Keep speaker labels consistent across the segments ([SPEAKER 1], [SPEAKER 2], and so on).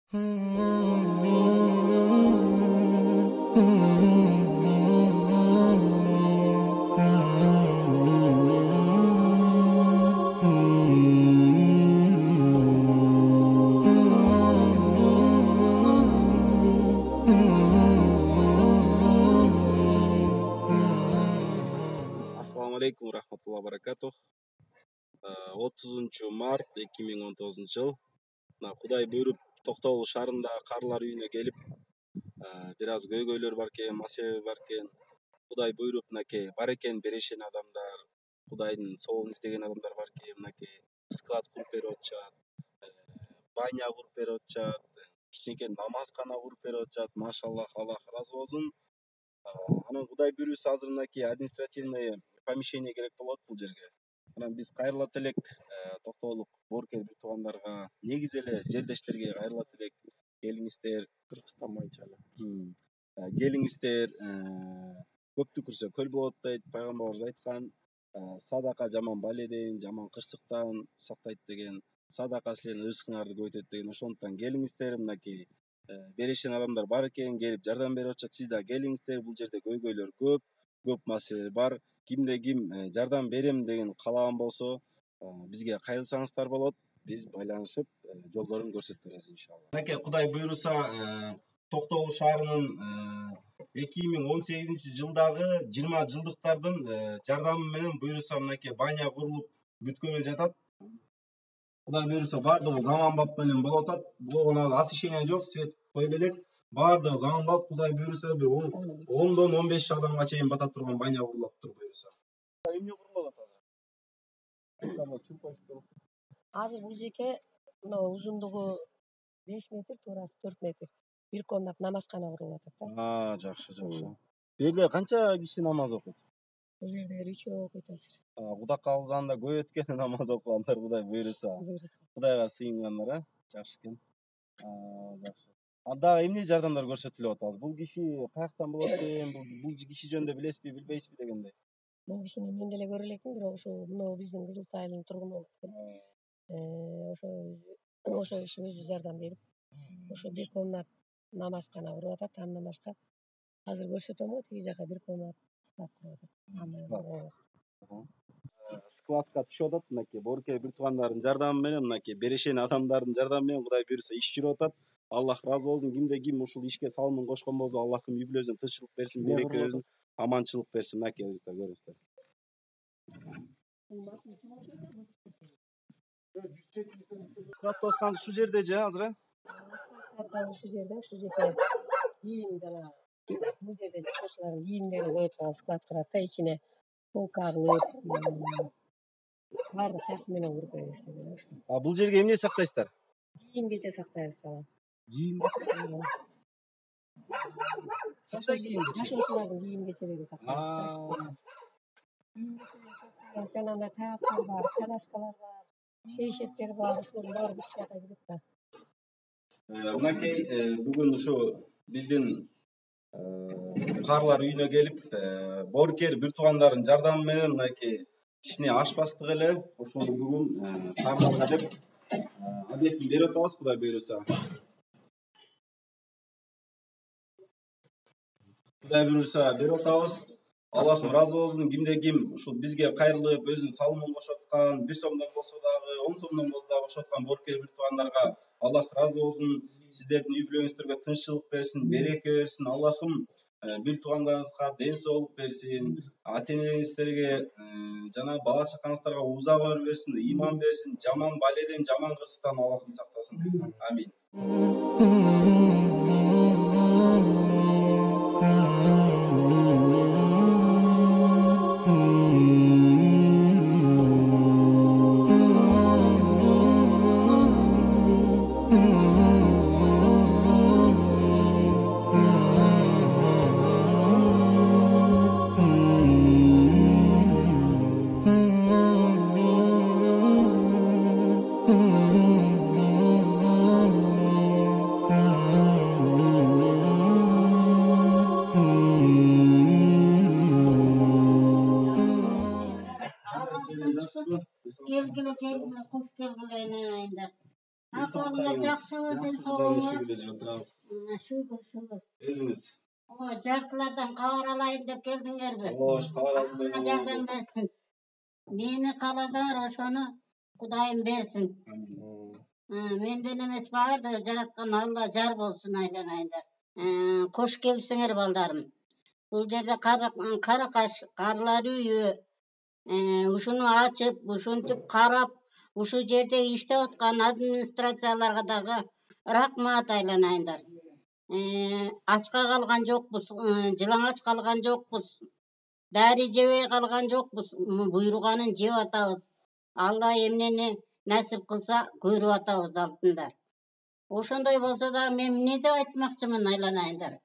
[SPEAKER 1] Assalamu alaikum rahmatullah barakatuh. 30 март 2019 жыл. Кудай буйруп Токтогул шаарындагы карлар үйүнө келип, бир аз көйгөйлөр бар экен, маселе бар экен. Кудай буйруп мынакей бар экен берешен адамдар, Кудайдын соолун издеген адамдар бар экен, мынакей склад куруп берип атышат, баня куруп берип атышат, кичинекей намазкана куруп берип атышат. Машаллах, Аллах ыраазы болсун. Анан Кудай буйруса азыр мынакей административный помещение керек болот бул жерге. Анан биз кайрылат элек Токтогулдук боорукер бир туугандарга, негизи эле жердештерге кайрылат элек. Келиңиздер, Кыргызстан боюнча эле. Келиңиздер, көптү күрсө көл болот дейт. Пайгамбарыбыз айткан, садака жаман баледен, жаман кырсыктан сактайт деген. Садака силердин ырыскыңарды көбөйтөт деген. Ошондуктан келиңиздер, мынакей берешен адамдар бар экен, келип жардам берип атышат. Сиз да келиңиздер, бул жерде көйгөйлөр көп маселе бар. Кимде ким жардам берем деген каалаган болсо, бизге кайрылсаңыздар болот. Биз байланышып, жолдорун көрсөтүп беребиз иншалла. Мынакей Кудай буйруса, Токтогул шаарынын 2018 жылдагы 20 жылдыктардын жардамы менен буйруса мынакей баня курулуп бүткөн эле жатат. Кудай буйруса баардыгы заманбап менен болуп атат. Болгону освещение жок, свет коюп элек. Баардыгы заманбап. Кудай буйруса бир 10дон 15 адамга чейин бата турган баня курулуптур буйруса. Эмне курулуп атат азыр?
[SPEAKER 2] Азыр бул жеке мына узундугу 5 метр, туурасы 4 метр. Бир комнат намазкана курулуп атат да.
[SPEAKER 1] Жакшы. Бу жерде канча киши намаз окуйт?
[SPEAKER 2] Бул жерде 3 окуйт азыр.
[SPEAKER 1] Кудай каалзанда көп өткөн намаз окугандар Кудай буйруса. Кудайга сыйынгандар, жакшы экен. Жакшы. Дагы эмне жардамдар көрсөтүлүп атат? Бул киши каяктан болот экен? Бул киши жөнүндө билесизби, билбейсизби дегендей.
[SPEAKER 2] Бул кишини мен деле көрө элекмин, бирок ошо мына биздин Кызыл Тайылдын тургуну болот экен. Ошо киши өзү жардам берип, ошо бир комнат намазкана куруп атат. Андан башка азыр көрсөтөм го, тиги жака бир комнат склад куруп атат.
[SPEAKER 1] Складка түшүп атат, мынакей боорукер бир туугандардын жардамы менен, мынакей берешен адамдардын жардамы менен Кудай буйруса иш жүрүп атат. Аллах ыраазы болсун. Кимде ким ушул ишке салымын кошкон болсо, Аллахым үй бүлөсүнө тынччылык берсин, береке берсин, аманчылык берсин. Мынакей өзүңүздөр көрөсүздөр. Склад тоскан ушул жерде же азыр?
[SPEAKER 2] Ушул жерде кийим жана бул жерде жашоочулардын кийимдерин кое турган склад турат да, ичине полка кылып, баардык шарты менен куруп беребиз.
[SPEAKER 1] Бул жерге эмне сактайсыздар?
[SPEAKER 2] Кийим кече сактайбыз ага.
[SPEAKER 1] Кийим? Кандай кийим?
[SPEAKER 2] Жашоочулардын кийим кечелерин сактайбыз. Жана анда таяктар бар, чанашкалар бар, шейшектер бар, ошолордун баары бул жака кирет да.
[SPEAKER 1] Мынакей бүгүн ушу биздин карлар үйүнө келип, боорукер бир туугандардын жардамы менен мынакей кичине ашпастык эле ошону бүгүн карларга деп обедин берип атабыз, Кудай буйруса. Кудай буйруса берип атабыз. Аллахым ыраазы болсун. Кимде ким ушул бизге кайрылып, өзүнүн салымын кошуп аткан, 1 сомдон болсо дагы, 10 сомдон болсо дагы кошуп аткан боорукер бир туугандарга Аллах ыраазы болсун. Сиздердин үй бүлөңүздөргө тынччылык берсин, береке берсин. Аллахым бир туугандарыңызга ден соолук берсин, ата-энеңиздерге жана бала чакаңыздарга узак өмүр берсин, ыйман берсин, жаман баледен, жаман кырсыктан Аллахым сактасын. Амин.
[SPEAKER 2] Ahvalına жақсы Şükür.
[SPEAKER 1] Өзіңіз?
[SPEAKER 2] Жарқылардан хабар алайын деп келдіңдер бе?
[SPEAKER 1] Хабар
[SPEAKER 2] Алла жардам берсін. Мені қаласаңар, ошоны Құдайым берсін. Менден емес барды жаратқан Алла жар болсын айланайындар. Қош келіпсіңер балдарым. Бұл жерде Қарақаш қарлар үйі ушуну ачып, ушинтип карап, ушу жерде иштеп аткан администрацияларга дагы рахмат айланайындар. Ачка калган жокпуз, жылаңач калган жокпуз, дари жебей калган жокпуз, буйруганын жеп атабыз. Алла эмнени насип кылса көрүп атабыз алтындар. Ошондой болсо да мен эмне деп айтмакчымын айланайындар.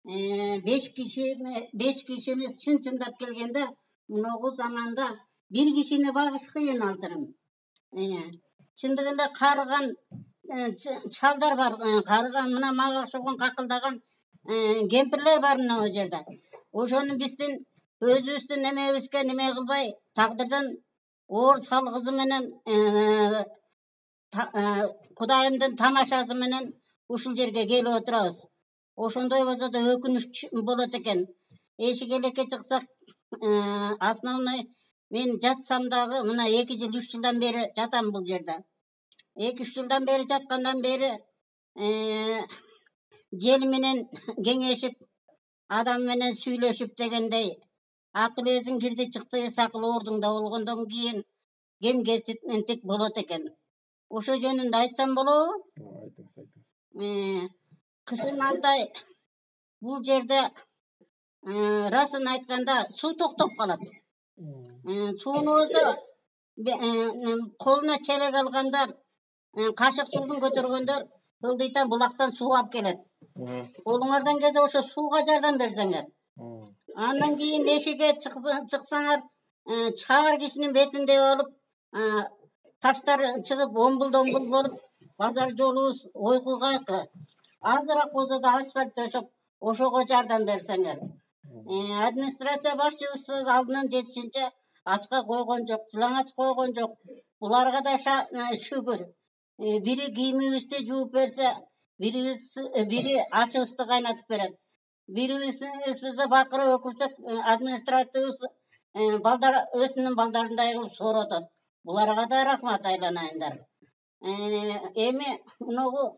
[SPEAKER 2] 5 кишimiz чын-чындап келгенде мынагу заманда бир кишини багыш кыйын алдырым. Чындыгында карыган чалдар бар, карыган мына мага окшогон какылдаган кемпирлер бар мына жерде. Ошону биздин өзүбүздүн немебизге неме кылбай, тагдырдан оор салгызы менен Кудайымдын тамашасы менен ушул жерге келип отурабыз. Ошондой болсо да өкүнүч болот экен. Эшик элекке чыксак, основной мен жатсам дагы мына 2 жыл 3 жылдан бери жатам бул жерде. 2-3 жылдан бери жаткандан бери жел менен кеңешип, адам менен сүйлөшүп дегендей, акыл эсин кирди чыкты сакыл оордуң да болгондон кийин кемгесиндик болот экен. Ошо жөнүндө айтсам болобу? Кышын алдай бул жерде расын айтканда суу токтоп калат. Сууну өзү колуна челек алгандар, кашык суун көтөргөндөр ылдыйтан булактан суу алып келет. Колуңардан келсе ошо сууга жардам берсеңер. Андан кийин эшикке чыксаңар, чаар кишинин бетиндей болуп, таштар чыгып омбул-домбул болуп, базар жолубуз ойкугайкы. Азыраак болсо да асфальт төшөп, ошого жардам берсеңер. Администрация башчыбыз алдынан жетишинче ачка койгон жок, жылаңач койгон жок. Буларга да шүгүр. Бири кийимибизди жууп берсе, бири ашыбызды кайнатып берет. Бирибизди бакырып өкүрсөк, административибиз балдар өзүнүн балдарындай кылып сооротот. Буларга да рахмат айланайындар. Эми мынагу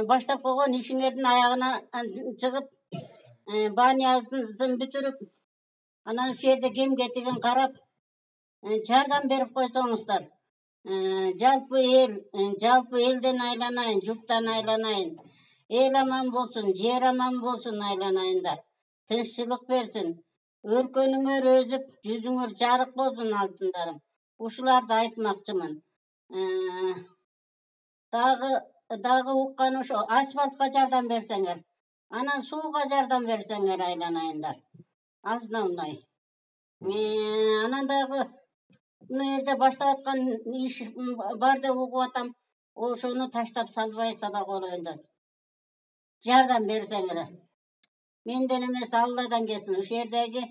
[SPEAKER 2] баштап койгон ишиңердин аягына чыгып, банясын бүтүрүп, анан ушул жерде кем-кетигин карап, жардам берип койсоңуздар. Жалпы элден айланайын, журттан айланайын. Эл аман болсун, жер аман болсун айланайындар. Тынччылык берсин. Өлкөнүңөр өзүп, жүзүңөр жарык болсун алтындарым. Ушуларды айтмакчымын. Дагы уккан ошо асфальтка жардам берсеңер, анан сууга жардам берсеңер айланайындар. Основной. Анан дагы мына жерде баштап аткан иш бар деп угуп атам. Ошону таштап салбайса да коелойдур. Жардам берсеңер. Менден эмес Алладан келсин. Ушул жердеги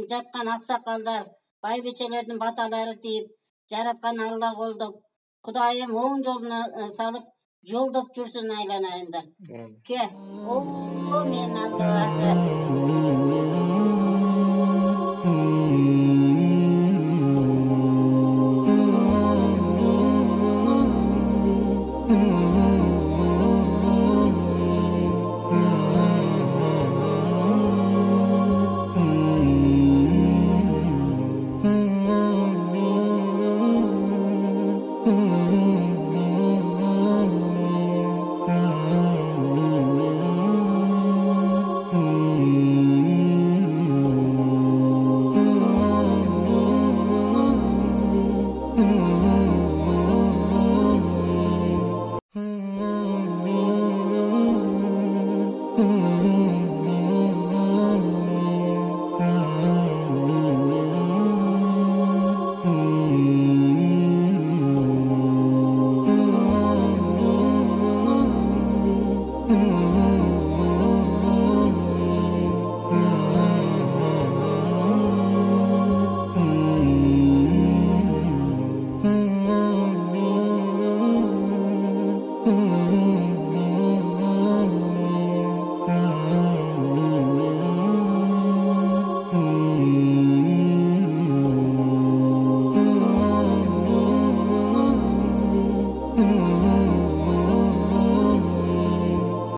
[SPEAKER 2] жаткан аксакалдар, байбичелердин баталары тийип, жараткан Алла колдоп, Кудайым оң жолуна салып, жолдоп жүрсүн айланайындар. Ке, о мен Алла.